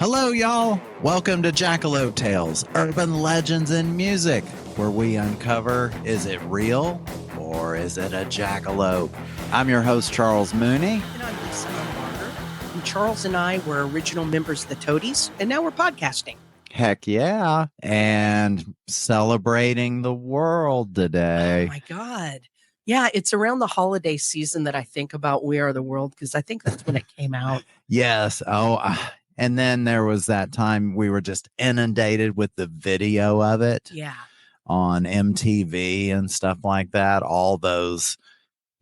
Hello, y'all. Welcome to Jackalope Tales, Urban Legends in Music, where we uncover, is it real or is it a jackalope? I'm your host, Charles Mooney. And I'm Umbarger. And Charles and I were original members of the Toadies, and now we're podcasting. Heck yeah. And celebrating the world today. Oh, my God. Yeah, it's around the holiday season that I think about We Are the World, because I think that's when it came out. Yes. And then there was that time we were just inundated with the video of it. Yeah. On MTV and stuff like that. All those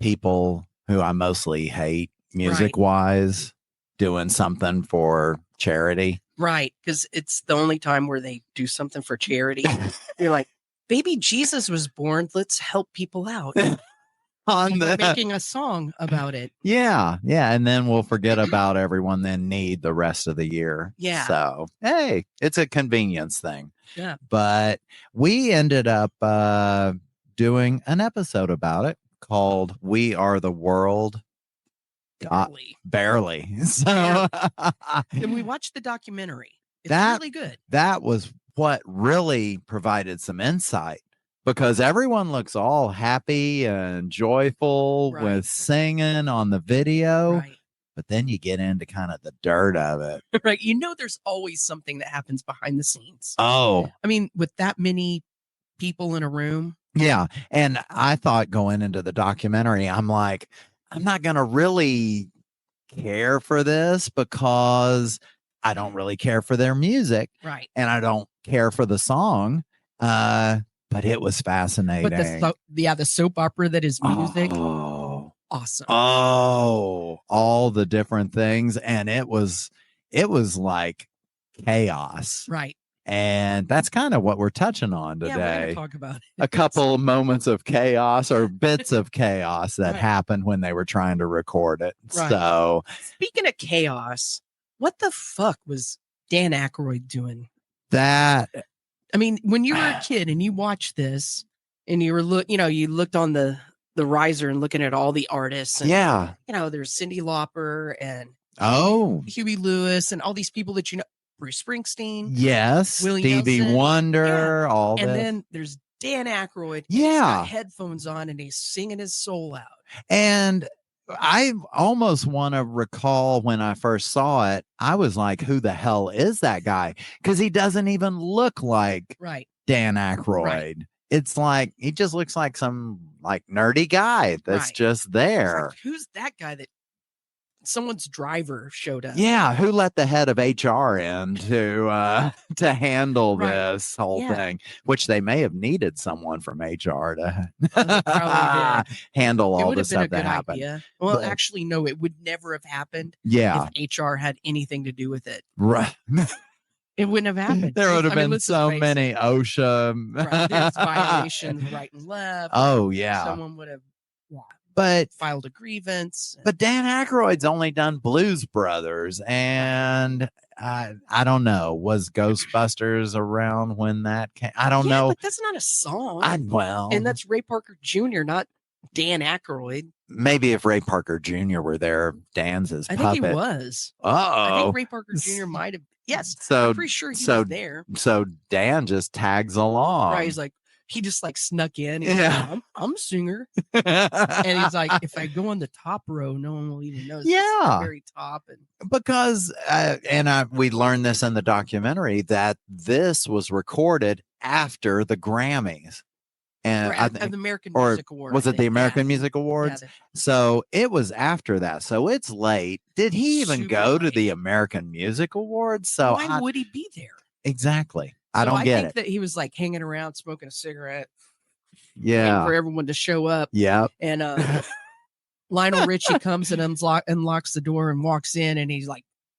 people who I mostly hate music-wise doing something for charity. Right, because it's the only time where they do something for charity. You're like, baby Jesus was born. Let's help people out. We're making a song about it. Yeah. And then we'll forget about everyone in need the rest of the year. Yeah. So, hey, it's a convenience thing. Yeah. But we ended up doing an episode about it called We Are the World. Barely. So, and we watched the documentary. It's really good. That was what really provided some insight. Because everyone looks all happy and joyful with singing on the video. Right. But then you get into kind of the dirt of it. Right. You know, there's always something that happens behind the scenes. Oh. I mean, with that many people in a room. Yeah. And I thought going into the documentary, I'm like, I'm not going to really care for this because I don't really care for their music. Right. And I don't care for the song. But it was fascinating. But the soap opera that is music. Oh, awesome. Oh, all the different things. And it was like chaos. Right. And that's kind of what we're touching on today. Yeah, we're going to talk about it. A couple of moments of chaos or bits of chaos that happened when they were trying to record it. Right. So, speaking of chaos, what the fuck was Dan Aykroyd doing? I mean, when you were a kid and you watched this and you were you looked on the riser and looking at all the artists. And, there's Cyndi Lauper and Huey Lewis and all these people that Bruce Springsteen. Yes. Stevie Wonder. All and this. then there's Dan Aykroyd. Yeah. He's got headphones on and he's singing his soul out. And I almost want to recall when I first saw it, I was like, who the hell is that guy? Because he doesn't even look like Dan Aykroyd. Right. It's like, he just looks like some nerdy guy that's just there. Like, who's that guy that someone's driver showed up? Yeah. Who let the head of HR in to handle this whole thing, which they may have needed someone from HR to handle all the stuff that happened. Idea. Well, actually, no, it would never have happened. Yeah. If HR had anything to do with it. Right. It wouldn't have happened. There would have been so many OSHA there's violations right and left. Oh, yeah. Someone would have filed a grievance. But Dan Aykroyd's only done Blues Brothers, and I don't know. Was Ghostbusters around when that came? I don't know. But that's not a song. And that's Ray Parker Jr., not Dan Aykroyd. Maybe if Ray Parker Jr. were there, Dan's his puppet. I think he was. I think Ray Parker Jr. might have. Yes. So I'm pretty sure he was there. So Dan just tags along. Right. He's like, he just snuck in. He's like, I'm a singer. And he's like, if I go on the top row, no one will even notice. Yeah. The very top. And because, we learned this in the documentary that this was recorded after the Grammys. And I think the American Music Awards. Was it the American Music Awards? Yeah, so it was after that. So it's late. Did he even go to the American Music Awards? So why would he be there? Exactly. I don't get it. I think that he was hanging around smoking a cigarette. Yeah. For everyone to show up. Yeah. And Lionel Ritchie comes and unlocks the door and walks in, and he's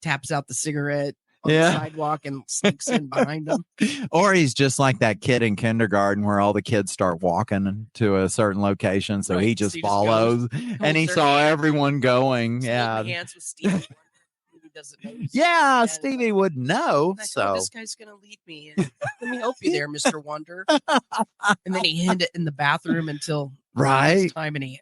taps out the cigarette on the sidewalk and sneaks in behind him. Or he's just like that kid in kindergarten where all the kids start walking to a certain location. So he just follows and he saw everyone going. Yeah. Hands with Stevie. Doesn't know. Yeah, and Stevie would know. So this guy's gonna lead me. Let me help you there, Mr. Wonder. And then he hid it in the bathroom until time, and he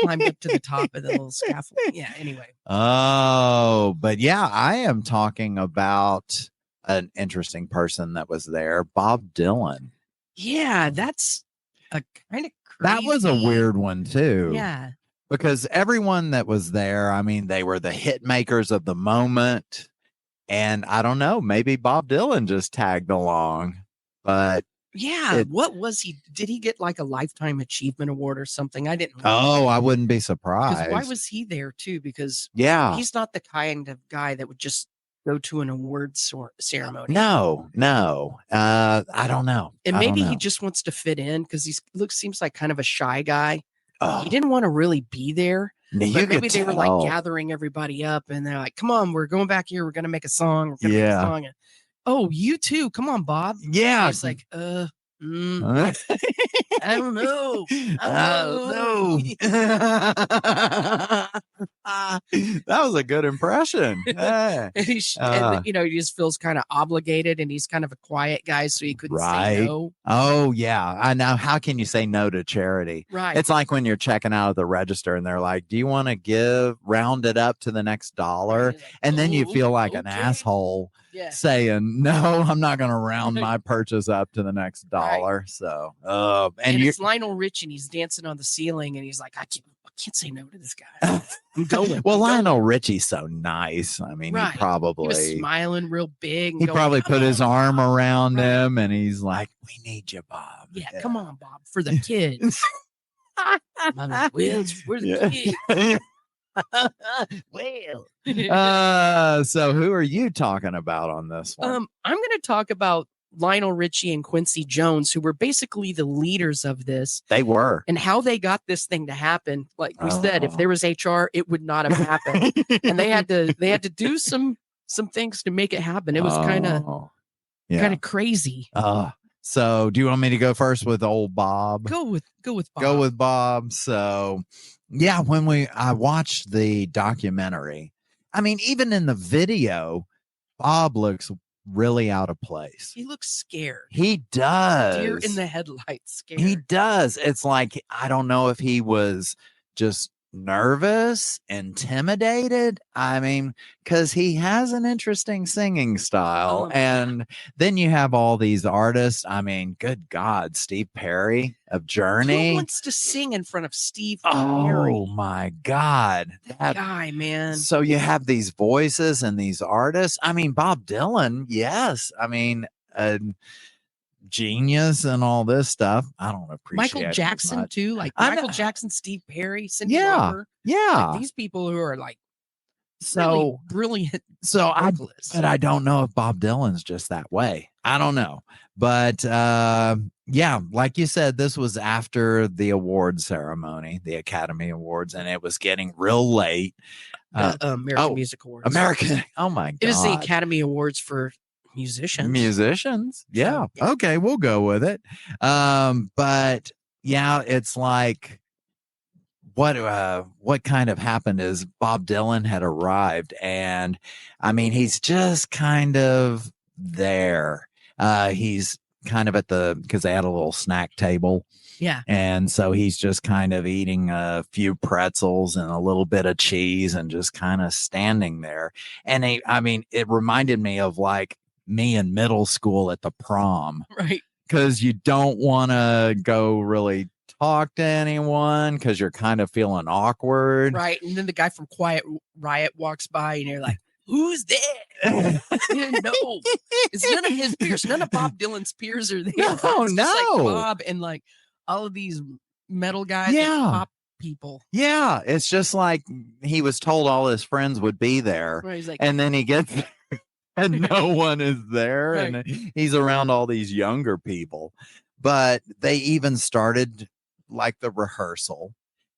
climbed up to the top of the little scaffold. Yeah, anyway. Oh, but yeah, I am talking about an interesting person that was there, Bob Dylan. Yeah, that's a kind of crazy. That was a weird one too. Yeah. Because everyone that was there, I mean, they were the hit makers of the moment. And I don't know, maybe Bob Dylan just tagged along. But yeah, what was he? Did he get like a lifetime achievement award or something? I didn't know. Oh, I wouldn't be surprised. Why was he there too? Because he's not the kind of guy that would just go to an awards ceremony. No. I don't know. And maybe he just wants to fit in because seems like kind of a shy guy. He didn't want to really be there. But maybe they were like gathering everybody up and they're like, come on, we're going back here. We're going to make a song. We're going to make a song. And, oh, you too. Come on, Bob. Yeah. He's like, I don't know. That was a good impression. And he just feels kind of obligated and he's kind of a quiet guy. So he couldn't say no. Oh, yeah. I know. How can you say no to charity? Right. It's like when you're checking out of the register and they're like, do you want to round it up to the next dollar? Like, and then you feel like an asshole. Yeah. Saying, no, I'm not going to round my purchase up to the next dollar. Right. So, and it's Lionel Ritchie and he's dancing on the ceiling and he's like, I can't say no to this guy. I'm going. Well, Lionel Richie's so nice. I mean, he was smiling real big. He probably put his arm around him and he's like, we need you, Bob. Yeah, come on, Bob, for the kids. Where's the kids? So who are you talking about on this one? I'm going to talk about Lionel Ritchie and Quincy Jones, who were basically the leaders of this. They were. And how they got this thing to happen. Like we said, if there was HR, it would not have happened. And they had to do some things to make it happen. It was kind of crazy. So do you want me to go first with old Bob? Go with Bob. Go with Bob. So yeah, when I watched the documentary, I mean, even in the video, Bob looks really out of place. He looks scared. He does. Deer in the headlights scared. He does. It's like, I don't know if he was just nervous, intimidated. I mean, because he has an interesting singing style. And then you have all these artists. I mean, good God, Steve Perry of Journey. Who wants to sing in front of Steve Perry? Oh my God. That guy, man. So you have these voices and these artists. I mean, Bob Dylan, yes. I mean, genius and all this stuff. I don't appreciate Michael Jackson too, like Michael Jackson, Steve Perry, Cindy Lauper. Yeah, like these people who are like really brilliant. So but I don't know if Bob Dylan's just that way. I don't know, but yeah, like you said, this was after the award ceremony, the Academy Awards, and it was getting real late. American Music Awards. American. Oh my God! It was the Academy Awards for musicians. Yeah. Okay, we'll go with it. But yeah, it's like what kind of happened is Bob Dylan had arrived, and I mean, he's just kind of there. He's kind of because they had a little snack table. Yeah. And so he's just kind of eating a few pretzels and a little bit of cheese and just kind of standing there. And it reminded me of like me in middle school at the prom. Right. Because you don't want to go really talk to anyone because you're kind of feeling awkward. Right. And then the guy from Quiet Riot walks by and you're like, who's there? No, it's none of his peers. None of Bob Dylan's peers are there. No. Like Bob and like all of these metal guys. Yeah. And pop people. Yeah. It's just like he was told all his friends would be there. Right, he's like, and then he gets and no one is there. Right. And he's around all these younger people. But they even started like the rehearsal.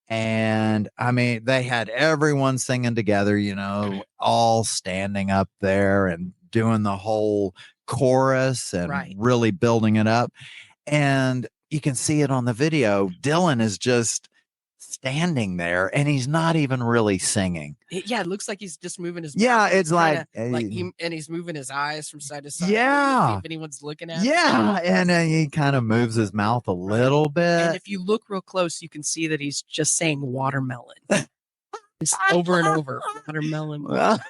And I mean, they had everyone singing together, all standing up there and doing the whole chorus and really building it up. And you can see it on the video. Dylan is just standing there, and he's not even really singing. It looks like he's just moving his mouth. It's like and he's moving his eyes from side to side. Yeah, if anyone's looking at him. And he kind of moves his mouth a little bit. And if you look real close, you can see that he's just saying watermelon. It's over and over. Watermelon.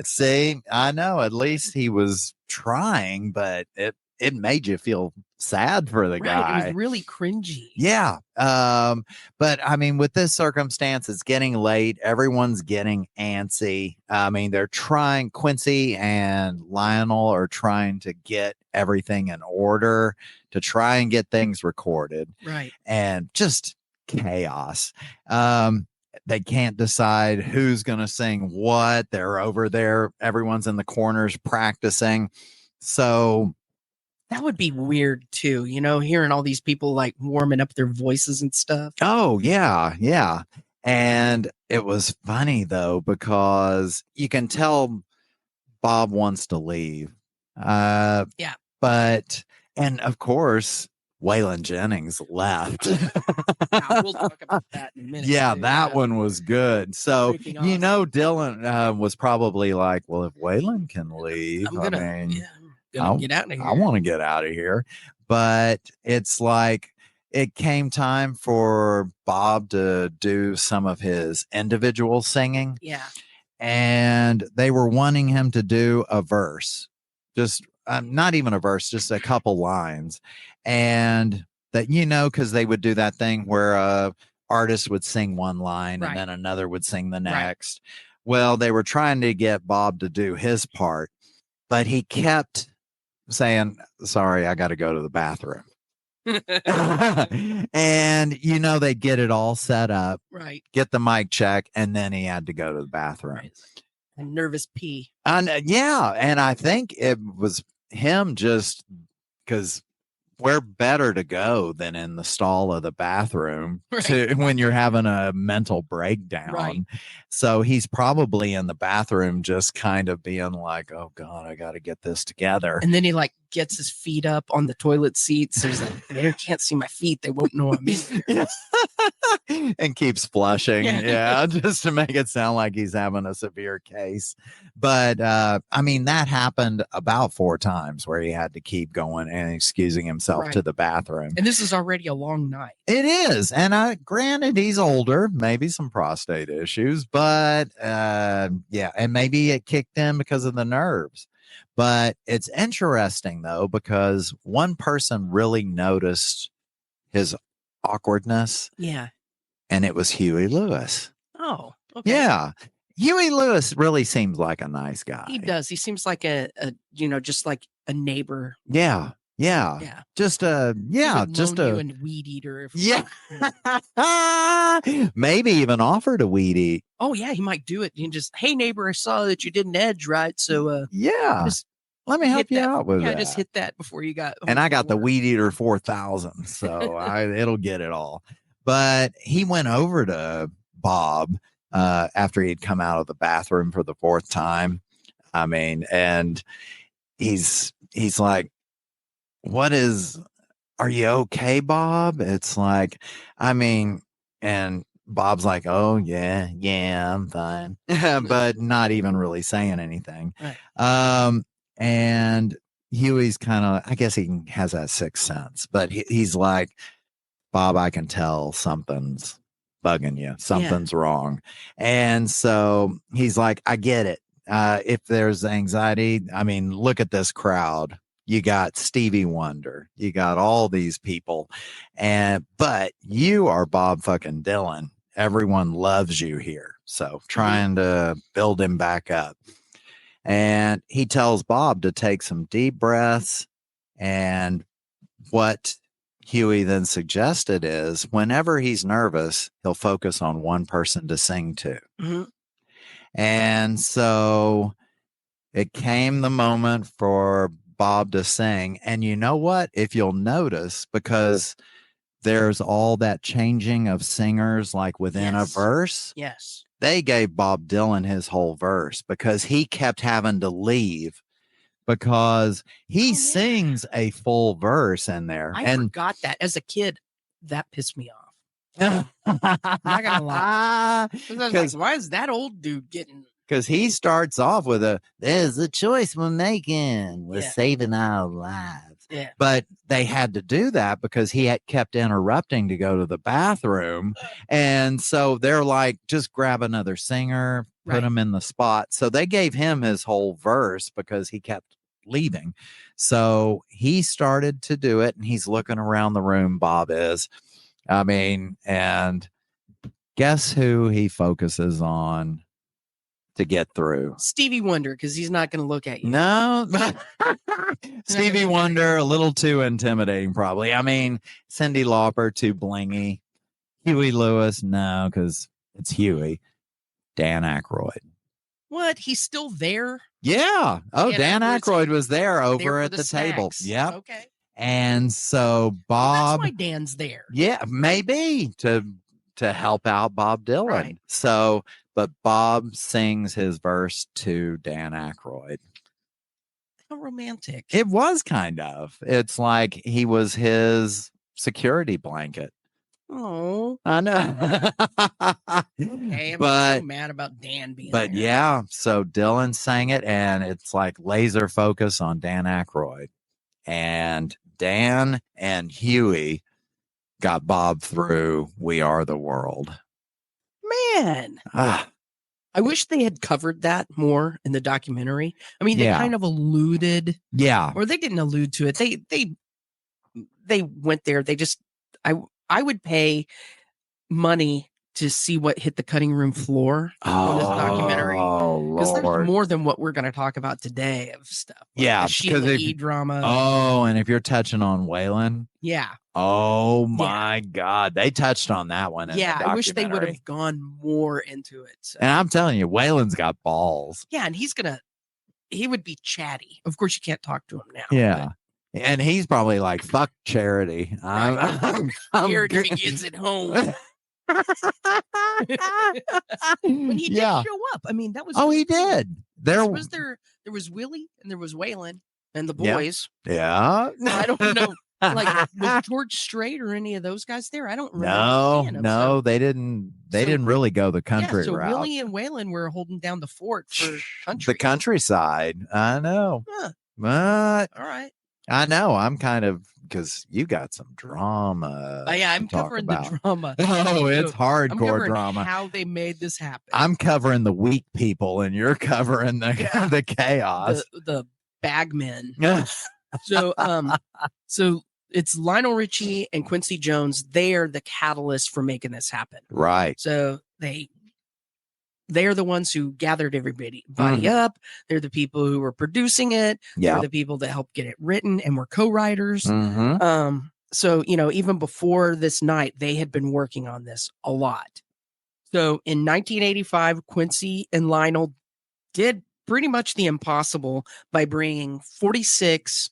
See, I know. At least he was trying, but it made you feel sad for the guy. It was really cringy. Yeah. But I mean, with this circumstance, it's getting late. Everyone's getting antsy. I mean, they're trying, Quincy and Lionel are trying to get everything in order to try and get things recorded. Right. And just chaos. They can't decide who's going to sing what. They're over there. Everyone's in the corners practicing. So that would be weird too, hearing all these people like warming up their voices and stuff. Oh, yeah. Yeah. And it was funny though, because you can tell Bob wants to leave. Yeah. But, and of course, Waylon Jennings left. We'll talk about that in a minute. Yeah, that one was good. So, Dylan was probably like, well, if Waylon can leave, I'm gonna get out of here. I want to get out of here. But it's like it came time for Bob to do some of his individual singing. Yeah. And they were wanting him to do a verse, just not even a verse, just a couple lines. And that, because they would do that thing where artist would sing one line and then another would sing the next. Right. Well, they were trying to get Bob to do his part, but he kept saying, sorry, I got to go to the bathroom. And, they get it all set up, right? Get the mic check, and then he had to go to the bathroom. Right. A nervous pee. And I think it was him just because where better to go than in the stall of the bathroom when you're having a mental breakdown. Right. So he's probably in the bathroom just kind of being like, oh God, I got to get this together. And then he like gets his feet up on the toilet seat. So he's like, they can't see my feet. They won't know I'm in here. And keeps flushing. Yeah. Just to make it sound like he's having a severe case. But I mean, that happened about 4 times where he had to keep going and excusing himself to the bathroom. And this is already a long night. It is. And granted, he's older, maybe some prostate issues, but and maybe it kicked in because of the nerves. But it's interesting, though, because one person really noticed his awkwardness. Yeah. And it was Huey Lewis. Oh, okay. Yeah. Huey Lewis really seems like a nice guy. He does. He seems like a just like a neighbor. Yeah. Yeah. Yeah. Just a weed eater. Maybe even offered a weed eat. Oh yeah, he might do it. You just, hey neighbor, I saw that you didn't edge right. So let me help you out with that. Yeah, just hit that before you got. And I got the Weed Eater 4000, so it'll get it all. But he went over to Bob after he'd come out of the bathroom for the 4th time. I mean, and he's like, are you okay, Bob? It's like, I mean, and Bob's like, oh yeah, I'm fine. But not even really saying anything. Right. And Huey's kind of, I guess he has that 6th sense, but he's like, Bob, I can tell something's bugging you. Something's wrong. And so he's like, I get it. If there's anxiety, I mean, look at this crowd. You got Stevie Wonder. You got all these people. But you are Bob fucking Dylan. Everyone loves you here. So trying to build him back up. And he tells Bob to take some deep breaths. And what Huey then suggested is whenever he's nervous, he'll focus on one person to sing to. Mm-hmm. And so it came the moment for Bob to sing. And you know what? If you'll notice, because there's all that changing of singers like within a verse. Yes. They gave Bob Dylan his whole verse because he kept having to leave because he sings a full verse in there. I forgot that as a kid. that pissed me off. I'm not gonna lie. Like, why is that old dude getting? Because he starts off with there's a choice we're making. We're saving our lives. Yeah. But they had to do that because he had kept interrupting to go to the bathroom. And so they're like, just grab another singer, put him in the spot. So they gave him his whole verse because he kept leaving. So he started to do it, and he's looking around the room, Bob is. I mean, and guess who he focuses on to get through? Stevie Wonder, because he's not going to look at you. No. Stevie Wonder, a little too intimidating, probably. I mean, Cyndi Lauper, too blingy. Huey Lewis, no, because it's Huey. Dan Aykroyd. What? He's still there? Yeah. Oh, Dan Aykroyd was there over at the table. Yep. Okay. And so Bob. That's why Dan's there. Yeah, maybe to help out Bob Dylan. Right. So, but Bob sings his verse to Dan Aykroyd. How romantic. It was kind of. It's like he was his security blanket. Oh, I know. okay, I'm so mad about Dan being But there. yeah, so Dylan sang it, and it's like laser focus on Dan Aykroyd. And Dan and Huey got Bob through We Are the World. Man. I wish they had covered that more in the documentary. I mean, they kind of alluded. Yeah. Or they didn't allude to it. They went there. They just, I would pay money to see what hit the cutting room floor on this documentary. Because there's more than what we're going to talk about today of stuff. Like the Sheila E. drama. Oh, and if you're touching on Waylon. Yeah. Oh my God. They touched on that one. Yeah. I wish they would have gone more into it. So. And I'm telling you, Waylon's got balls. Yeah. And he would be chatty. Of course, you can't talk to him now. Yeah. And he's probably like, fuck charity. I'm scared if he gets it home. When he did show up. I mean, that was. Oh, he did. There was Willie and there was Waylon and the boys. Yeah. I don't know. Like, was George Strait or any of those guys there? I don't remember. No, they didn't. They didn't really go the country route. Willie and Waylon were holding down the fort for country. The countryside. I know. Huh. But all right. I know. I'm kind of, because you got some drama. Yeah, I'm covering the drama. Oh, it's hardcore drama. How they made this happen. I'm covering the weak people, and you're covering the chaos. The bagmen. So it's Lionel Ritchie and Quincy Jones. They are the catalyst for making this happen. Right. So they're the ones who gathered everybody up. They're the people who were producing it. Yeah. They're the people that helped get it written and were co-writers. Mm-hmm. So, even before this night, they had been working on this a lot. So in 1985, Quincy and Lionel did pretty much the impossible by bringing 46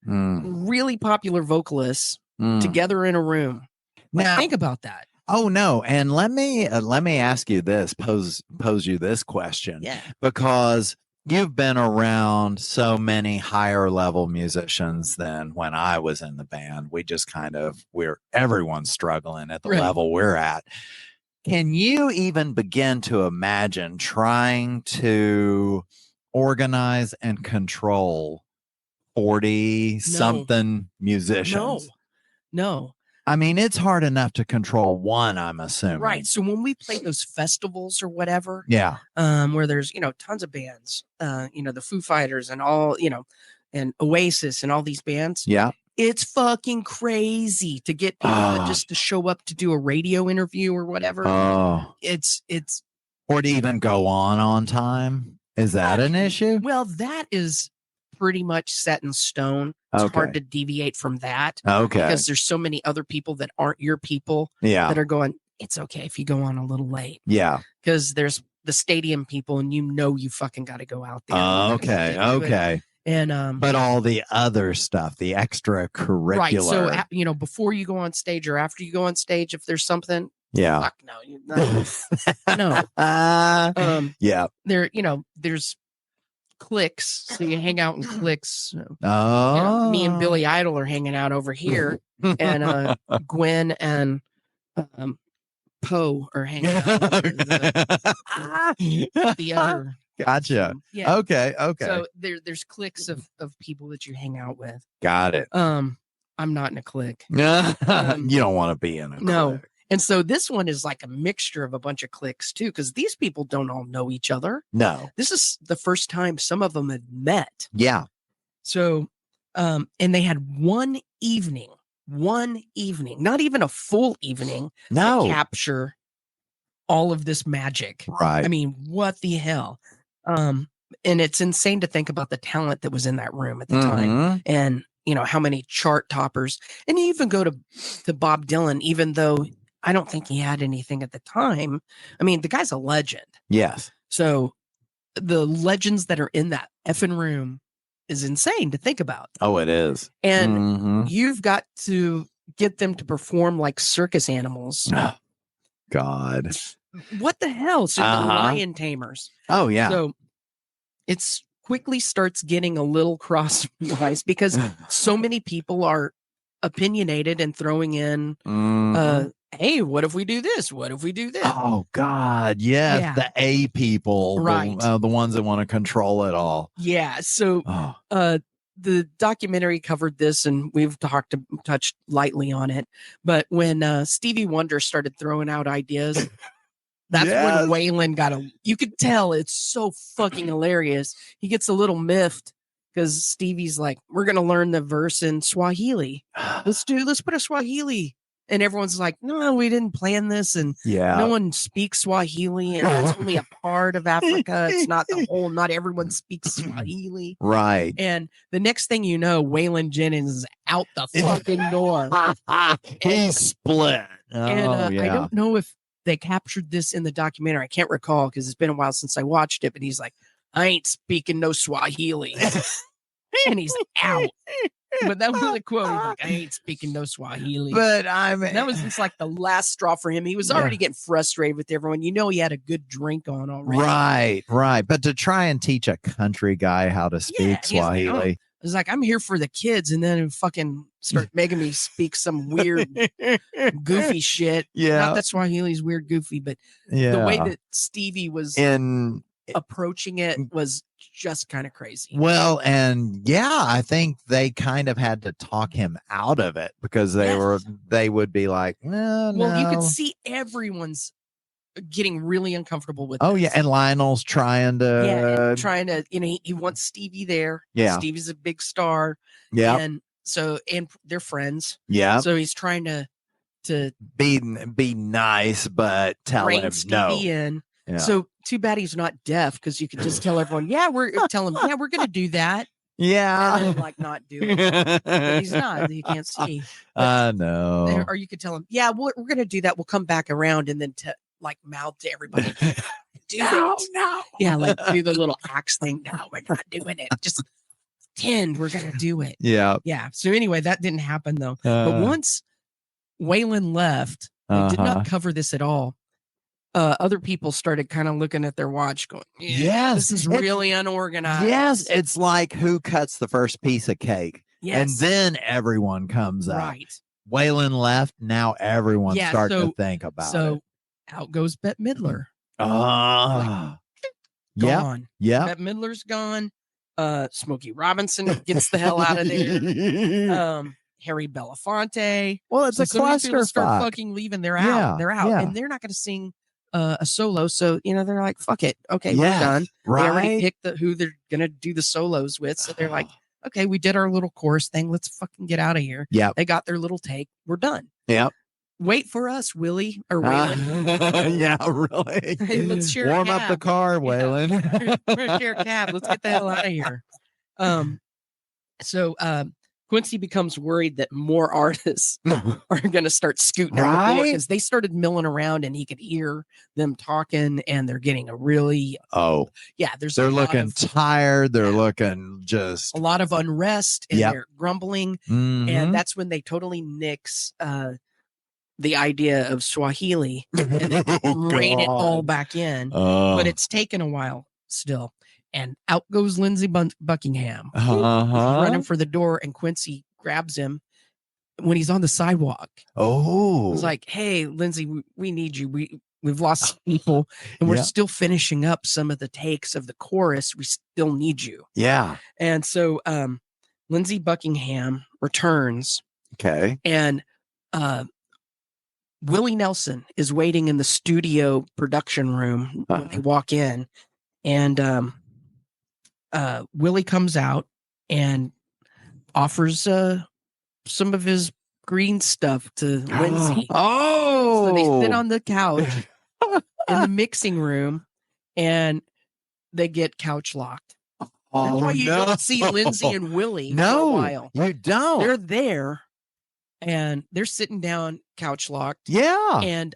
really popular vocalists together in a room. Now, think about that. Oh no! And let me ask you this, pose you this question, because you've been around so many higher level musicians than when I was in the band. We just everyone's struggling at the level we're at. Can you even begin to imagine trying to organize and control 40-something musicians? No. I mean, it's hard enough to control one, I'm assuming. Right. So when we play those festivals or whatever, where there's, tons of bands, the Foo Fighters and all, and Oasis and all these bands. Yeah. It's fucking crazy to get people just to show up to do a radio interview or whatever. Oh. It's or to even go on time. Is that an issue? Well, that is pretty much set in stone. It's hard to deviate from that. Okay. Because there's so many other people that aren't your people that are going, it's okay if you go on a little late. Yeah. Because there's the stadium people and you fucking got to go out there. Okay. And but all the other stuff, the extracurricular. Right. So, before you go on stage or after you go on stage, if there's something. Yeah. Fuck no. No. Yeah. There's cliques. So you hang out in cliques. Me and Billy Idol are hanging out over here, and Gwen and Poe are hanging out the other. Gotcha. Yeah. Okay. So there's cliques of people that you hang out with. Got it. I'm not in a clique. You don't want to be in a clique. And so this one is like a mixture of a bunch of cliques too, because these people don't all know each other. No. This is the first time some of them had met. Yeah. So, and they had one evening, not even a full evening, to capture all of this magic. Right. I mean, what the hell? And it's insane to think about the talent that was in that room at the time, and how many chart toppers. And you even go to Bob Dylan, even though I don't think he had anything at the time. I mean, the guy's a legend. Yes. So the legends that are in that effing room is insane to think about. Oh, it is. And you've got to get them to perform like circus animals. Oh, God. What the hell? So the lion tamers. Oh, yeah. So it's quickly starts getting a little crosswise because so many people are opinionated and throwing in, hey, what if we do this? What if we do this? Oh, God. Yes. Yeah. The A people. Right. The ones that want to control it all. Yeah. So the documentary covered this, and we've touched lightly on it. But when Stevie Wonder started throwing out ideas, that's when Waylon you could tell it's so fucking hilarious. He gets a little miffed because Stevie's like, we're going to learn the verse in Swahili. Let's put a Swahili. And everyone's like, no, we didn't plan this. And no one speaks Swahili. And that's only a part of Africa. It's not the whole, not everyone speaks Swahili. Right. And the next thing you know, Waylon Jennings is out the fucking door. He's split. I don't know if they captured this in the documentary. I can't recall because it's been a while since I watched it. But he's like, I ain't speaking no Swahili. And he's out. But that was the quote. He's like, I ain't speaking no Swahili. But I mean, that was just like the last straw for him. He was already getting frustrated with everyone. He had a good drink on already. Right. But to try and teach a country guy how to speak Swahili. I was like, I'm here for the kids, and then fucking start making me speak some weird, goofy shit. Yeah. Not that Swahili's weird, goofy, but the way that Stevie was approaching it was just kind of crazy. Well, and I think they kind of had to talk him out of it because they would be like, no. You could see everyone's getting really uncomfortable with this. And Lionel's trying to he wants Stevie there. Stevie's a big star. And they're friends. So he's trying to be nice, but tell him Stevie in. Yeah. So too bad he's not deaf, because you could just tell everyone, we're going to do that. Yeah. And then, like, not do it. But he's not. He can't see. I know. Or you could tell him, we're going to do that. We'll come back around and then mouth to everybody. No. Yeah, like do the little axe thing. No, we're not doing it. Just pretend we're going to do it. Yeah. Yeah. So anyway, that didn't happen though. But once Waylon left, they did not cover this at all. Other people started kind of looking at their watch going, this is really unorganized. Yes. It's like who cuts the first piece of cake. Yes. And then everyone comes up. Right. Waylon left. Now everyone's starting to think about it. So out goes Bette Midler. Gone. Yeah. Bette Midler's gone. Smokey Robinson gets the hell out of there. Harry Belafonte. Well, it's a cluster. People start fucking leaving. They're out. They're out. And they're not going to sing a solo. So, they're like, fuck it. Okay, we're done. Right. They already picked who they're going to do the solos with. So they're like, okay, we did our little chorus thing. Let's fucking get out of here. Yeah. They got their little take. We're done. Yep. Wait for us, Willie or Waylon. Yeah, really. Hey, let's share Warm up the car, Waylon. We're share a cab. Let's get the hell out of here. So Quincy becomes worried that more artists are going to start scooting out the door, because they started milling around and he could hear them talking, and they're getting a really they're looking tired. They're looking just a lot of unrest, and they're grumbling, and that's when they totally nix the idea of Swahili and rein it all back in. But it's taken a while still. and out goes Lindsey Buckingham. He's running for the door, and Quincy grabs him when he's on the sidewalk. Oh, it's like, hey, Lindsey, we need you. We've lost people, and we're still finishing up some of the takes of the chorus. We still need you. Yeah. And so Lindsey Buckingham returns. Okay. And Willie Nelson is waiting in the studio production room when they walk in. And Willie comes out and offers some of his green stuff to Lindsey. Oh. So they sit on the couch in the mixing room, and they get couch locked. That's why you don't see Lindsey and Willie for a while. You don't. They're there, and they're sitting down, couch locked. Yeah. And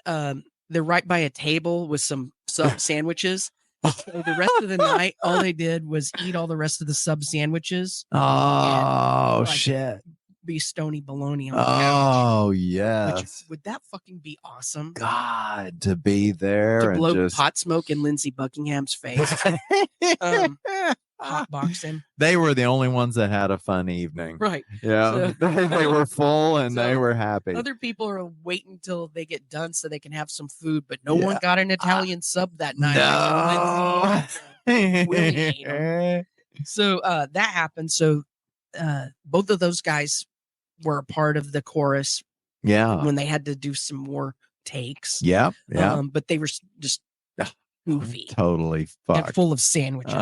they're right by a table with some sub sandwiches. So the rest of the night, all they did was eat all the rest of the sub sandwiches. Oh, shit. Be stony baloney on the couch. Oh, yes. Would that fucking be awesome? God, to be there to blow and just pot smoke in Lindsey Buckingham's face. Hotbox him. They were the only ones that had a fun evening. Right. Yeah. So, they were full and they were happy. Other people are waiting until they get done so they can have some food, but no one got an Italian sub that night. No. So that happened. So both of those guys were a part of the chorus. Yeah. When they had to do some more takes. Yeah. Yeah. But they were just goofy. Totally fucked. And full of sandwiches.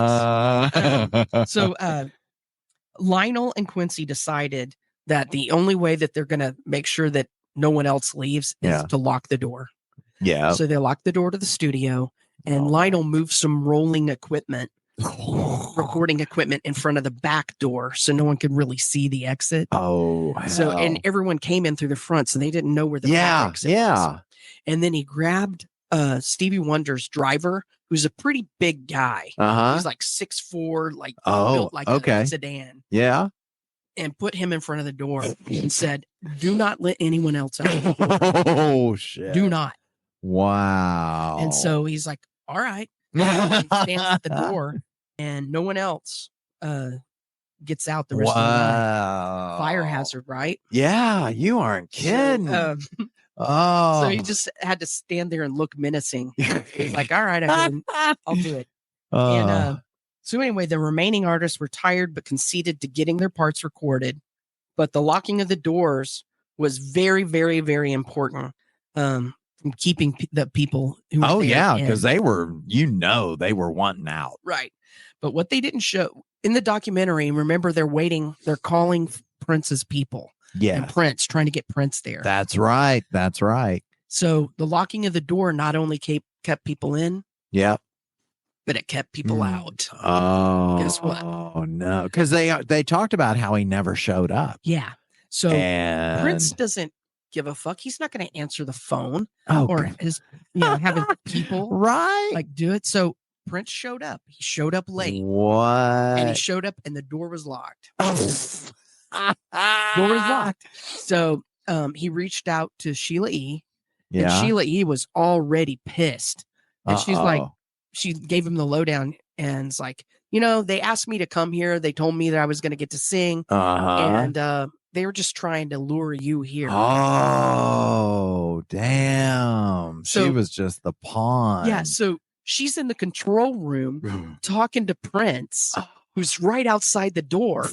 So Lionel and Quincy decided that the only way that they're going to make sure that no one else leaves is to lock the door. Yeah. So they locked the door to the studio, and Lionel moved some rolling equipment, recording equipment in front of the back door so no one could really see the exit. Oh, so and everyone came in through the front, so they didn't know where the back exit was. And then he grabbed Stevie Wonder's driver, who's a pretty big guy. He's like 6'4", like built like a sedan. Yeah. And put him in front of the door and said, "Do not let anyone else out." Oh shit! Do not. Wow. And so he's like, "All right." He stands at the door, and no one else gets out the rest of the night. Fire hazard, right? Yeah, you aren't kidding. So, so he just had to stand there and look menacing. He's like, "All right, I'll do it." And so anyway, the remaining artists were tired but conceded to getting their parts recorded. But the locking of the doors was very, very, very important from keeping the people who were because they were, they were wanting out. Right. But what they didn't show in the documentary, remember, they're calling Prince's people. Yeah. And Prince, trying to get Prince there. That's right. That's right. So the locking of the door not only kept people in. Yeah. But it kept people out. Oh, guess what? Oh no, because they talked about how he never showed up. Yeah. So Prince doesn't give a fuck. He's not going to answer the phone or his, having people like do it. So Prince showed up. He showed up late. What? And he showed up, and the door was locked. Door was locked. So he reached out to Sheila E. Yeah. And Sheila E. was already pissed, and she's like. She gave him the lowdown and it's like, they asked me to come here. They told me that I was going to get to sing. And they were just trying to lure you here. Oh, damn. So, she was just the pawn. Yeah. So she's in the control room talking to Prince, who's right outside the door.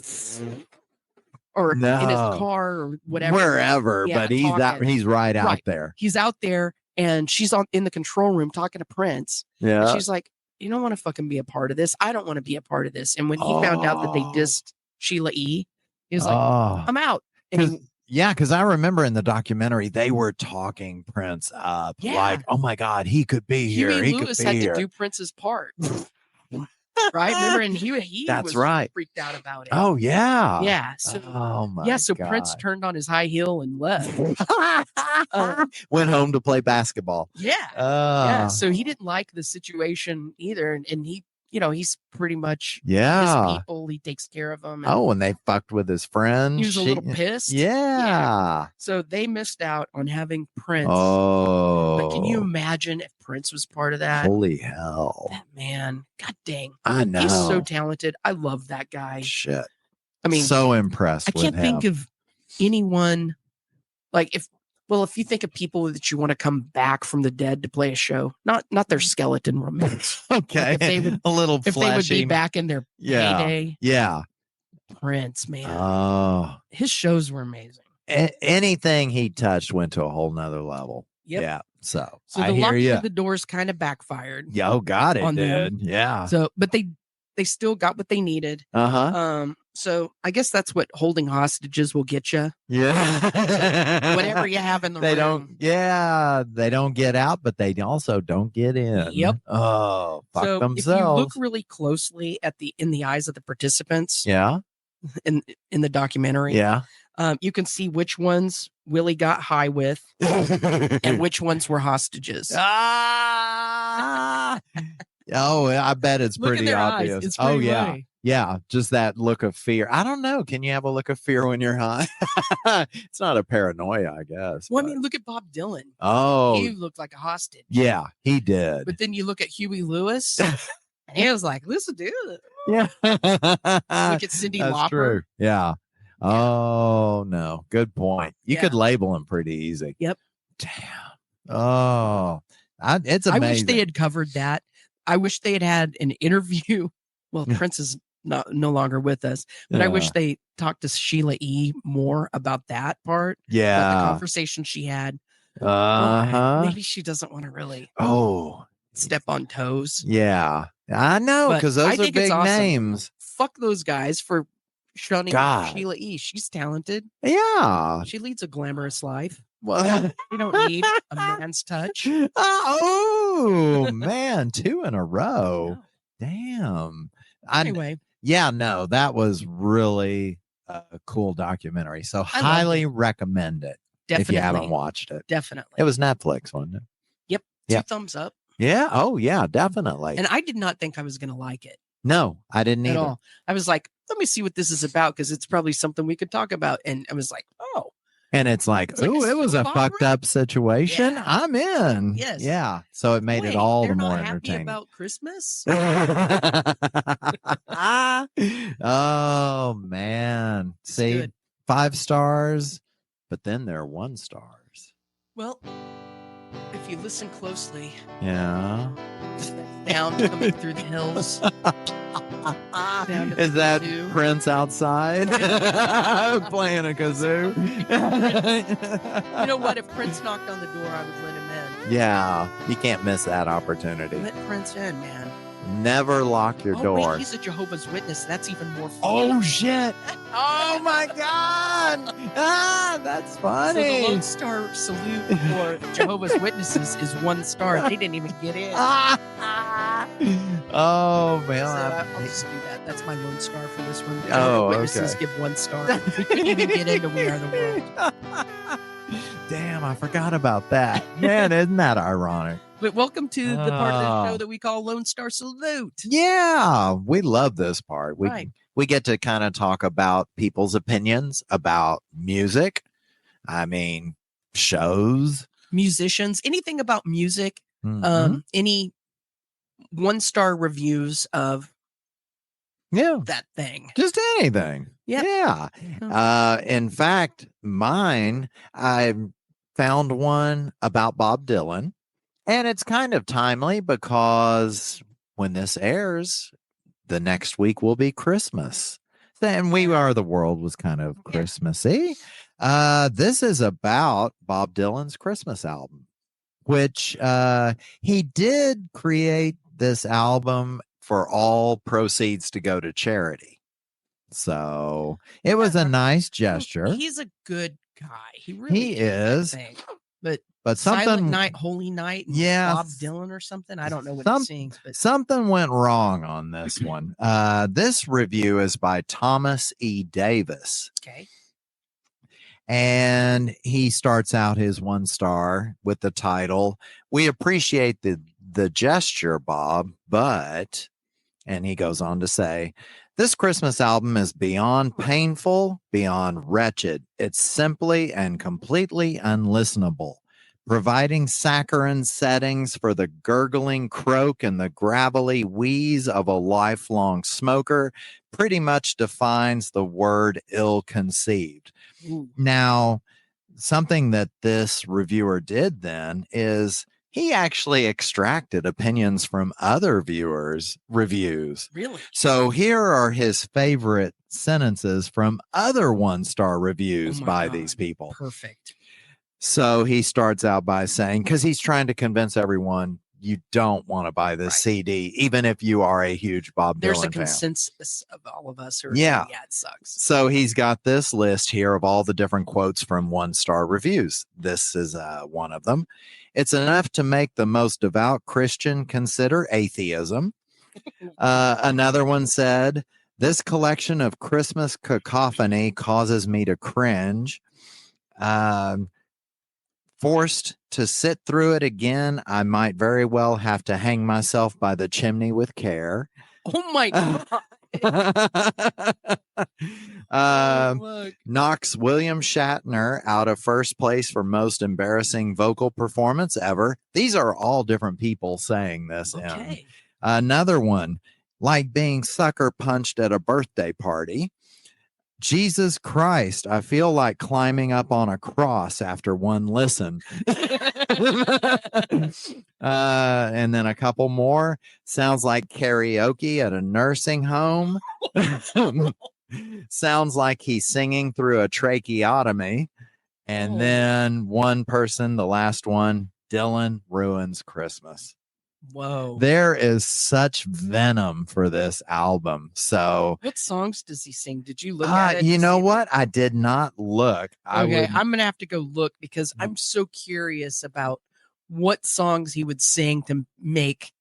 Or in his car or whatever. Wherever. But he's right out there. He's out there. And she's in the control room talking to Prince. Yeah. And she's like, "You don't want to fucking be a part of this. I don't want to be a part of this." And when he found out that they dissed Sheila E., he was like, "I'm out." Because I remember in the documentary, they were talking Prince up. Yeah. Like, oh my God, he could be here. Huey Lewis had to do Prince's part. Right? Remember? And he was freaked out about it. Oh, yeah. Yeah. So, so God. Prince turned on his high heel and left. Went home to play basketball. Yeah. Yeah. So he didn't like the situation either. And he he's pretty much his people. He takes care of them. And they fucked with his friends. He was a little pissed. Yeah. So they missed out on having Prince. Oh. But can you imagine if Prince was part of that? Holy hell. That man. God dang. I know. He's so talented. I love that guy. Shit. I mean, so impressed with him. I can't think of anyone if you think of people that you want to come back from the dead to play a show, not their skeleton romance. Okay. If they would, a little if flashy. they would be back in their heyday. Yeah. Prince, man. Oh. His shows were amazing. Anything he touched went to a whole nother level. Yep. Yeah. So the luck through the doors kind of backfired. Yeah, oh God, it did. Them. Yeah. So, but they still got what they needed. So I guess that's what holding hostages will get you. Yeah. Whatever you have in the room. They don't get out, but they also don't get in. Yep. Oh, fuck themselves. If you look really closely in the eyes of the participants. Yeah. In the documentary. Yeah. You can see which ones Willie got high with and which ones were hostages. Oh, I bet it's pretty obvious. It's pretty funny. Yeah. Just that look of fear. I don't know. Can you have a look of fear when you're high? It's not a paranoia, I guess. Well, I mean, look at Bob Dylan. Oh, he looked like a hostage. Yeah, he did. But then you look at Huey Lewis, and he was like, "Listen, dude." Yeah. Look at Cyndi Lauper. True. Yeah. Oh no, good point. You could label him pretty easy. Yep. Damn. Oh, it's amazing. I wish they had covered that. I wish they had an interview. Well, Prince is no longer with us, but I wish they talked to Sheila E. more about that part. Yeah. About the conversation she had. Maybe she doesn't want to really step on toes. Yeah. I know, because those are big names. Fuck those guys for shunning Sheila E. She's talented. Yeah. She leads a glamorous life. Well, you don't need a man's touch. Oh, man. 2 in a row. Damn. Anyway. No, that was really a cool documentary. So highly recommend it. Definitely. If you haven't watched it. Definitely. It was Netflix, wasn't it? Yep. 2 thumbs up. Yeah. Oh, yeah, definitely. And I did not think I was going to like it. No, I didn't either. At all. I was like, let me see what this is about because it's probably something we could talk about. And I was like, oh. And it's like, oh, it was a fucked up situation. Yeah. I'm in. Yes. Yeah. So it made it all the more entertaining. About Christmas? Oh, man. See, good. 5 stars, but then they're 1 stars. Well, if you listen closely. Yeah. Sound coming through the hills. Is that kazoo. Prince outside playing a kazoo? You know what? If Prince knocked on the door, I would let him in. Yeah, you can't miss that opportunity. Let Prince in, man. Never lock your door. Wait, he's a Jehovah's Witness. That's even more fun. Oh, shit. Oh, my God. That's funny. So the Lone Star salute for Jehovah's Witnesses is 1 star. They didn't even get in. Oh, man. So I'll just do that. That's my Lone Star for this one. Witnesses give 1 star. We couldn't even get into We Are the World. Damn, I forgot about that. Man, isn't that ironic? But welcome to the part of the show that we call Lone Star Salute. Yeah, we love this part. We get to kind of talk about people's opinions about music. I mean, shows, musicians, anything about music. Any 1-star reviews of that thing. Just anything. Yeah. In fact, mine, I found one about Bob Dylan. And it's kind of timely because when this airs, the next week will be Christmas. And We Are the World was kind of Christmassy. This is about Bob Dylan's Christmas album, which he did create this album for all proceeds to go to charity. So it was a nice gesture. He's a good guy. He is. But something, Silent Night, Holy Night, Bob Dylan or something. I don't know what he sings, but something went wrong on this one. This review is by Thomas E. Davis. Okay. And he starts out his 1 star with the title, "We appreciate the gesture, Bob, but And he goes on to say, this Christmas album is beyond painful, beyond wretched. It's simply and completely unlistenable, providing saccharine settings for the gurgling croak and the gravelly wheeze of a lifelong smoker pretty much defines the word ill-conceived. Now, something that this reviewer did then is he actually extracted opinions from other viewers' reviews. Really? So here are his favorite sentences from other 1-star reviews by these people. Perfect. So he starts out by saying, because he's trying to convince everyone you don't want to buy this CD, even if you are a huge Bob Dylan fan. There's a consensus of all of us who are saying, it sucks. So he's got this list here of all the different quotes from 1-star reviews. This is one of them. It's enough to make the most devout Christian consider atheism. Another one said, this collection of Christmas cacophony causes me to cringe. Forced to sit through it again, I might very well have to hang myself by the chimney with care. Oh my God. Knocks William Shatner out of first place for most embarrassing vocal performance ever. These are all different people saying this. Okay. Another one, like being sucker punched at a birthday party. Jesus Christ, I feel like climbing up on a cross after one listen. And then a couple more. Sounds like karaoke at a nursing home. Sounds like he's singing through a tracheotomy. And then one person, the last one, Dylan ruins Christmas. Whoa. There is such venom for this album. So what songs does he sing? Did you look at it? You know what? I did not look. I'm going to have to go look because I'm so curious about what songs he would sing to make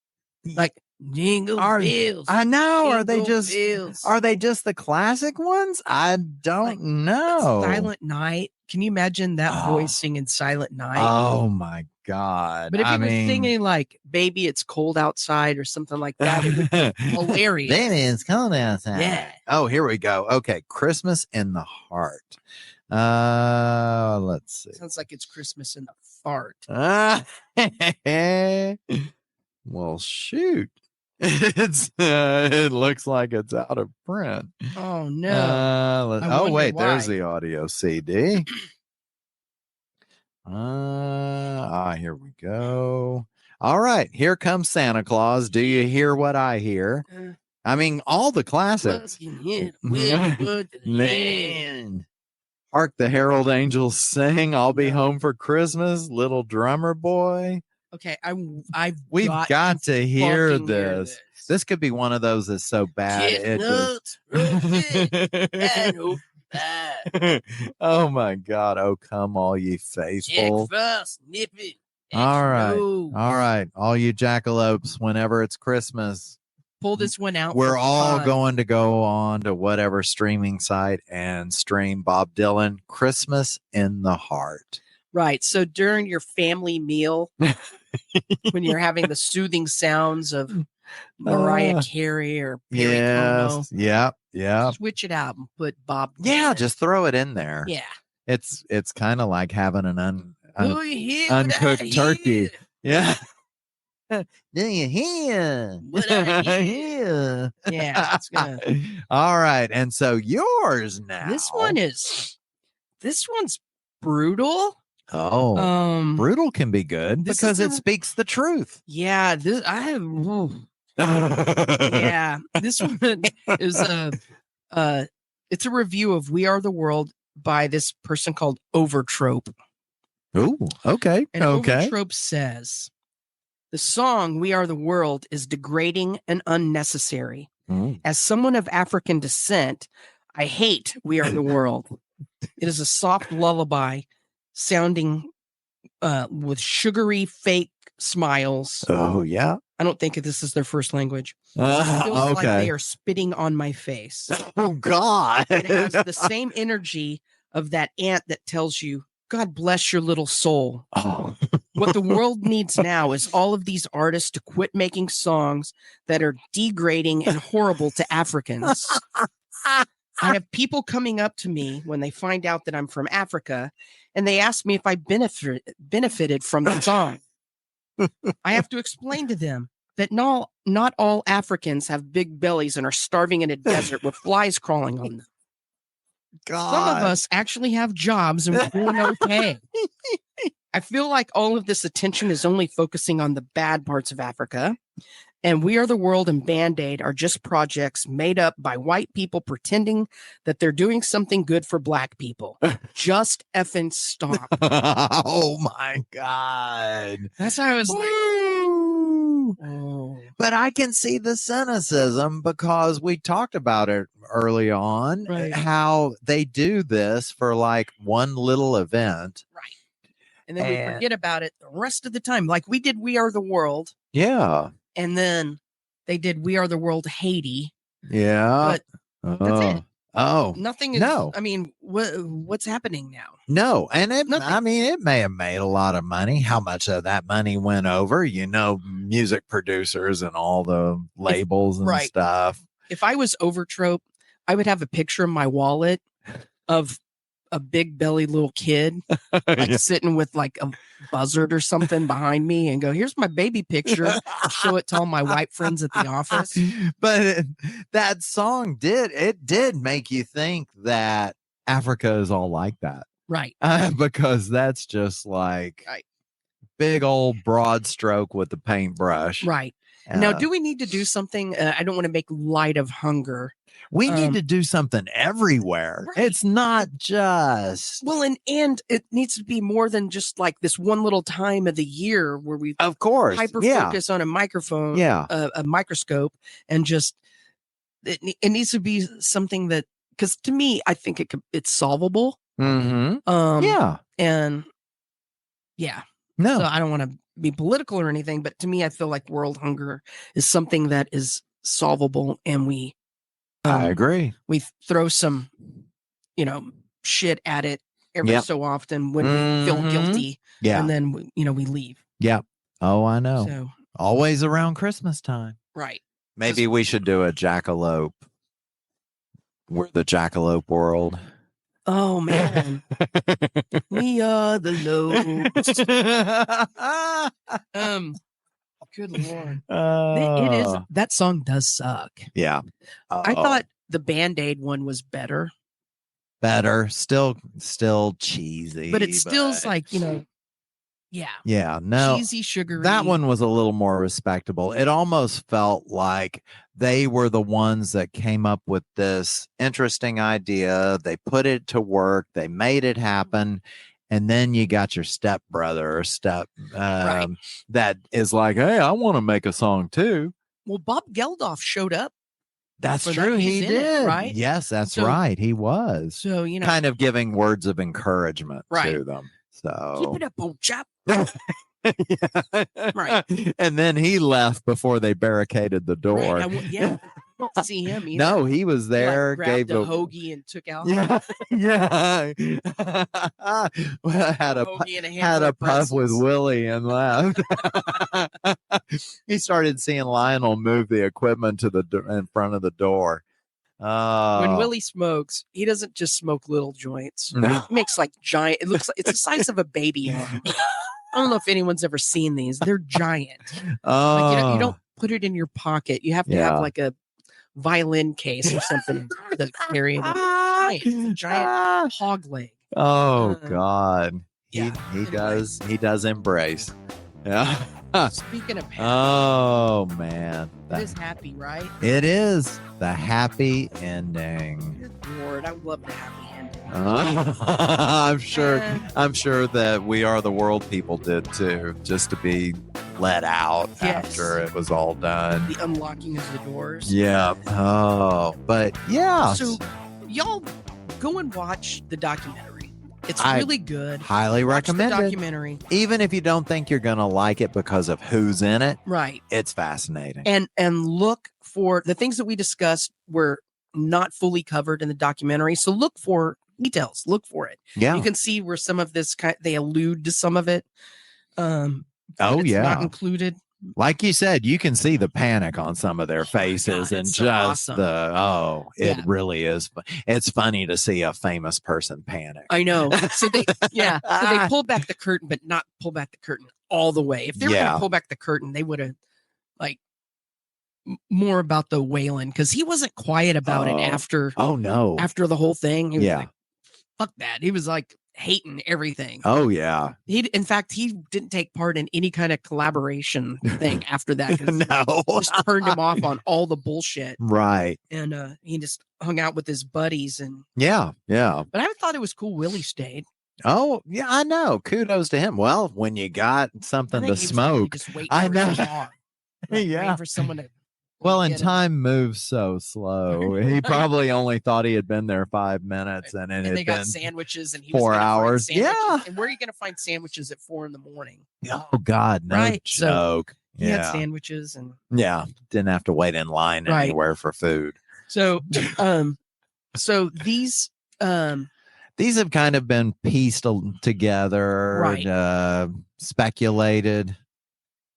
like Jingle Bells. I know. Jingle are they just the classic ones? I don't know. Silent Night. Can you imagine that voice singing Silent Night? Oh my God. But if he was singing like Baby It's Cold Outside or something like that, it would be hilarious. Baby It's Cold Outside. Yeah. Oh, here we go. Okay. Christmas in the Heart. Let's see. Sounds like it's Christmas in the Fart. Well, shoot. It looks like it's out of print. Oh no. Wait, there's the audio CD. Here we go. All right, here comes Santa Claus. Do you hear what I hear? I mean, all the classics. Hark the Herald Angels sing, I'll be home for Christmas, Little Drummer Boy. Okay, we've got to hear this. This could be one of those that's so bad. Oh my God. Oh, come all ye faithful. All right. All you jackalopes, whenever it's Christmas, pull this one out. We're all going to go on to whatever streaming site and stream Bob Dylan, Christmas in the Heart. Right. So during your family meal, when you're having the soothing sounds of Mariah Carey or Perry Como, switch it out and put Bob Dylan. Yeah, just throw it in there. Yeah. It's kind of like having an uncooked turkey. Yeah. Do you hear? What I hear? Yeah. It's gonna... All right. And so yours now. This one's brutal. Oh, brutal can be good because it speaks the truth. Yeah, yeah, this one is it's a review of "We Are the World" by this person called Overtrope. Oh, okay, and Overtrope says the song "We Are the World" is degrading and unnecessary. As someone of African descent, I hate "We Are the World." It is a soft lullaby sounding with sugary fake smiles. Oh yeah, I don't think this is their first language. It feels like they are spitting on my face. Oh God. It has the same energy of that ant that tells you, God bless your little soul. What the world needs now is all of these artists to quit making songs that are degrading and horrible to Africans. I have people coming up to me when they find out that I'm from Africa, and they ask me if I benefited from the song. I have to explain to them that not all Africans have big bellies and are starving in a desert with flies crawling on them. God. Some of us actually have jobs and we're doing okay. I feel like all of this attention is only focusing on the bad parts of Africa, and We Are the World and Band-Aid are just projects made up by white people pretending that they're doing something good for black people. Just effing stop. Oh my God. That's how I was like, oh. But I can see the cynicism because we talked about it early on, right. How they do this for like one little event. Right. And then we forget about it the rest of the time. Like we did We Are the World. Yeah. And then they did We Are the World Haiti. Yeah. But that's it. Oh. Nothing is, no. I mean, what's happening now? No. And it may have made a lot of money. How much of that money went over? Music producers and all the labels and stuff. If I was Overtrope, I would have a picture in my wallet of a big belly little kid sitting with like a buzzard or something behind me and go, here's my baby picture. I'll show it to all my white friends at the office. But that song did make you think that Africa is all like that. Right. Because that's just like big old broad stroke with the paintbrush. Right. Now, do we need to do something? I don't want to make light of hunger. We need to do something everywhere. Right. It's not just and it needs to be more than just like this one little time of the year where we of course hyper focus on a microphone, a microscope, and just it needs to be something that, because to me, I think it's solvable. Mm-hmm. No, so I don't want to be political or anything, but to me, I feel like world hunger is something that is solvable, and we. I agree. We throw some, shit at it every so often when we feel guilty. Yeah. And then, we leave. Yeah. Oh, I know. So, always around Christmas time. Right. Maybe we should do a Jackalope. We're the Jackalope world. Oh, man. We are the lobes. Good Lord. It is. That song does suck. Yeah. I thought the Band-Aid one was better. Still cheesy. But it still's like, Yeah, no. Cheesy, sugary. That one was a little more respectable. It almost felt like they were the ones that came up with this interesting idea. They put it to work. They made it happen. And then you got your stepbrother or that is like, hey, I want to make a song too. Well, Bob Geldof showed up. That's true. He did. Right? Yes, that's right. He was. So, kind of giving words of encouragement to them. So keep it up, old chap. Right. And then he left before they barricaded the door. Right. I don't see him either. No, he was there. Grabbed a hoagie and took out. Yeah. had a puff with Willie and left. He started seeing Lionel move the equipment to in front of the door. When Willie smokes, he doesn't just smoke little joints. No. He makes like giant. It looks like it's the size of a baby arm. I don't know if anyone's ever seen these. They're giant. You don't put it in your pocket. You have to have like a violin case or something to carry it. It's a giant hog leg. Oh God. He does embrace. Yeah. Speaking of happy. Oh man. It is happy, right? It is the happy ending. Good Lord, I love the happy ending. I'm sure that We Are the World people did too, just to be let out after it was all done. The unlocking of the doors. Yeah. Oh, but yeah. So y'all go and watch the documentary. It's really good. Highly recommend the documentary. Even if you don't think you're going to like it because of who's in it. Right. It's fascinating. And look for the things that we discussed were not fully covered in the documentary. So look for details. Look for it. Yeah. You can see where some of this they allude to some of it. Oh, yeah. Not included. Like you said, you can see the panic on some of their faces and just awesome. It really is. It's funny to see a famous person panic. I know. So they pulled back the curtain, but not pull back the curtain all the way. If they were going to pull back the curtain, they would have more about the wailing, because he wasn't quiet about it after. Oh no! After the whole thing, he was like, "Fuck that!" He was like hating everything. Oh yeah. In fact, he didn't take part in any kind of collaboration thing after that. No, just turned him off on all the bullshit. Right. And he just hung out with his buddies and. Yeah. But I thought it was cool Willie stayed. Oh yeah, I know. Kudos to him. Well, when you got something to smoke, I know. Waiting for someone to. Well, and time moves so slow. He probably only thought he had been there 5 minutes, and they got sandwiches, and he 4 hours. Yeah, and where are you going to find sandwiches at 4 a.m? Oh God, no joke. So he had sandwiches, and didn't have to wait in line anywhere for food. So, these have kind of been pieced together, speculated.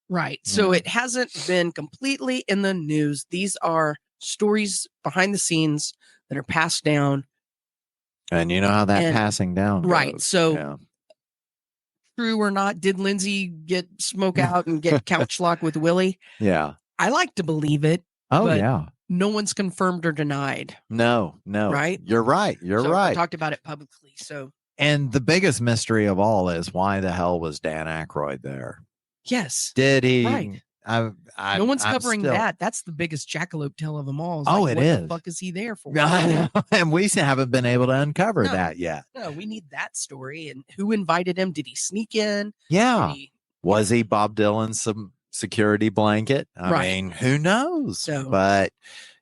Right. So it hasn't been completely in the news. These are stories behind the scenes that are passed down. And you know how that passing down goes. Right. So true or not, did Lindsay get smoke out and get couch locked with Willie? Yeah. I like to believe it. Oh, yeah. No one's confirmed or denied. No. Right? You're right. You're right. I talked about it publicly. So. And the biggest mystery of all is why the hell was Dan Aykroyd there? Yes. Did he? Right. No one's covering that. That's the biggest jackalope tale of them all. It is. What the fuck is he there for? And we haven't been able to uncover that yet. No, we need that story. And who invited him? Did he sneak in? Yeah. Was he Bob Dylan's security blanket? I mean, who knows? But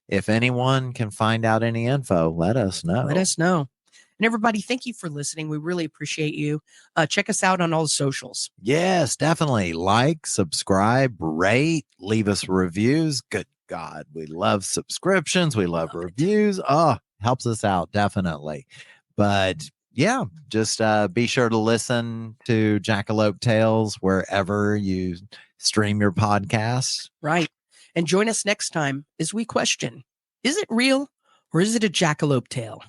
if anyone can find out any info, let us know. And everybody, thank you for listening. We really appreciate you. Check us out on all the socials. Yes, definitely. Like, subscribe, rate, leave us reviews. Good God, we love subscriptions. We love reviews. Oh, helps us out, definitely. But yeah, just be sure to listen to Jackalope Tales wherever you stream your podcasts. Right. And join us next time as we question, is it real or is it a jackalope tale?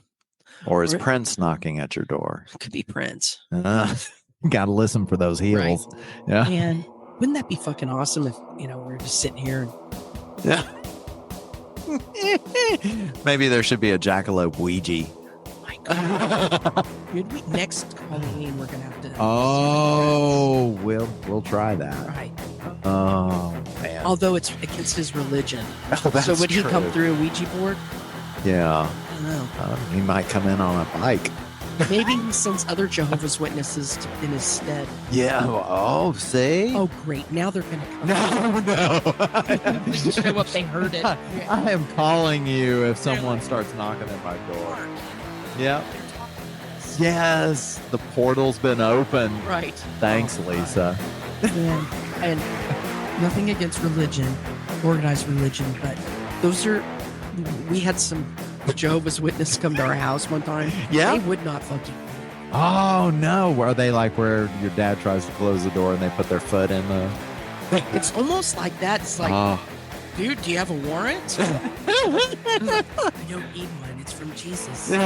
Or is Prince knocking at your door? Could be Prince. Gotta listen for those heels. Right. Yeah. And wouldn't that be fucking awesome if, we're just sitting here and... Maybe there should be a jackalope Ouija. Oh my God. Next Halloween we're gonna have to we'll try that. Right. Oh man. Although it's against his religion. So would he come through a Ouija board? Yeah. I don't know. He might come in on a bike. Maybe he sends other Jehovah's Witnesses in his stead. Yeah. Oh, see? Oh, great. Now they're going to come. No. They show up. They heard it. I am calling you if someone starts knocking at my door. Yeah. Yes. The portal's been open. Right. Thanks, Lisa. And nothing against religion, organized religion, but we had some Jehovah's Witnesses come to our house one time. Yeah. They would not fuck you. Oh, no. Are they like where your dad tries to close the door and they put their foot in the... It's almost like that. It's like, dude, do you have a warrant? I don't need one. It's from Jesus. You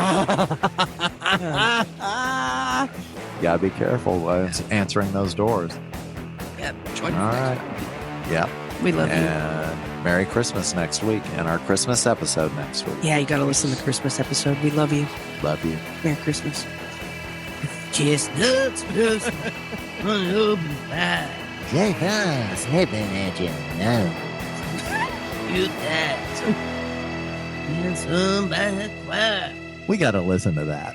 gotta be careful when answering those doors. Yep. All right. Yep. We love you. Merry Christmas next week and our Christmas episode next week. Yeah, you got to listen to the Christmas episode. We love you. Love you. Merry Christmas. Chestnuts, unopened pie. J-Hus, heaven at you now. You that. And some bad quiet. We got to listen to that.